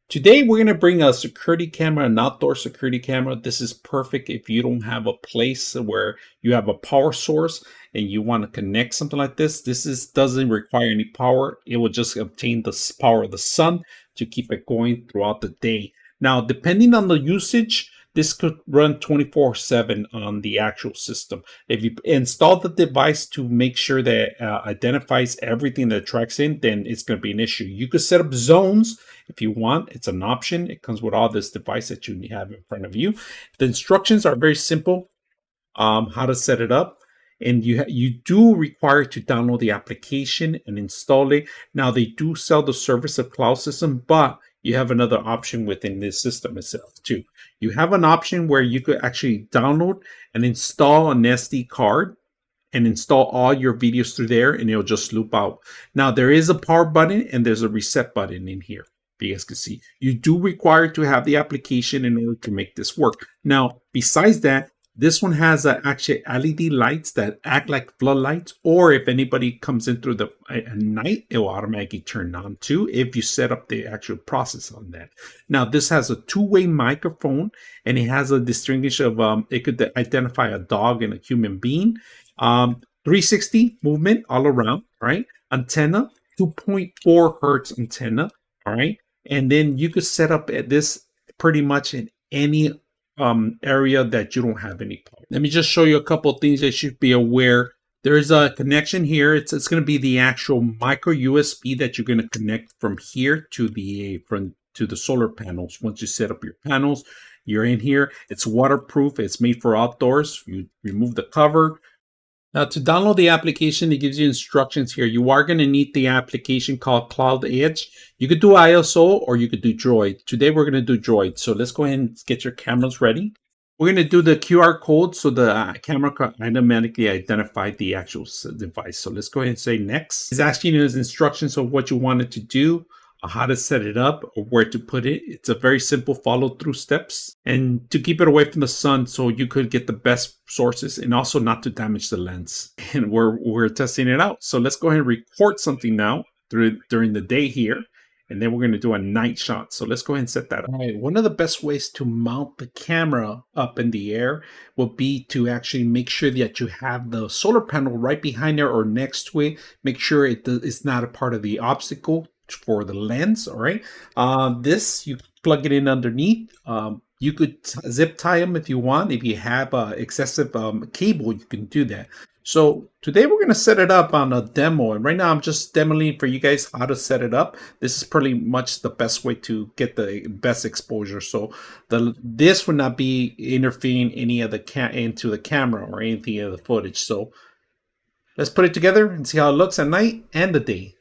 Today we're going to bring a security camera, an outdoor security camera. This is perfect if you don't have a place where you have a power source and you want to connect something like this. Doesn't require any power. It will just obtain the power of the sun to keep it going throughout the day. Now, depending on the usage, this could run 24/7 on the actual system. If you install the device to make sure that identifies everything that tracks in, then it's going to be an issue. You could set up zones if you want. It's an option. It comes with all this device that you have in front of you. The instructions are very simple, how to set it up. And you do require to download the application and install it. Now, they do sell the service of cloud system, but you have another option within this system itself too. You have an option where you could actually download and install an SD card and install all your videos through there, and it'll just loop out. Now, there is a power button and there's a reset button in here. You guys can see you do require to have the application in order to make this work. Now, besides that, this one has actually LED lights that act like floodlights, or if anybody comes in through at night, it will automatically turn on too if you set up the actual process on that. Now, this has a two-way microphone, and it has a distinguish of it could identify a dog and a human being. 360 movement all around, right? Antenna, 2.4 hertz antenna, all right? And then you could set up this pretty much in any area that you don't have any power. Let me just show you a couple of things that you should be aware. There's a connection here. It's going to be the actual micro USB that you're going to connect from here to the solar panels. Once you set up your panels, you're in here. It's waterproof. It's made for outdoors. You remove the cover. Now, to download the application, it gives you instructions here. You are going to need the application called CloudEdge. You could do ISO or you could do Droid. Today, we're going to do Droid. So let's go ahead and get your cameras ready. We're going to do the QR code so the camera can automatically identify the actual device. So let's go ahead and say next. It's asking you instructions of what you wanted to do, how to set it up, or where to put it. It's a very simple follow through steps, and to keep it away from the sun so you could get the best sources and also not to damage the lens. And we're testing it out. So let's go ahead and record something now during the day here, and then we're going to do a night shot. So let's go ahead and set that up. All right, one of the best ways to mount the camera up in the air will be to actually make sure that you have the solar panel right behind there or next to it. Make sure it's not a part of the obstacle for the lens. All right, this you plug it in underneath. You could zip tie them if you want. If you have excessive cable, you can do that. So today we're going to set it up on a demo, and right now I'm just demoing for you guys how to set it up. This is pretty much the best way to get the best exposure. So this would not be interfering any of into the camera or anything of the footage. So let's put it together and see how it looks at night and the day.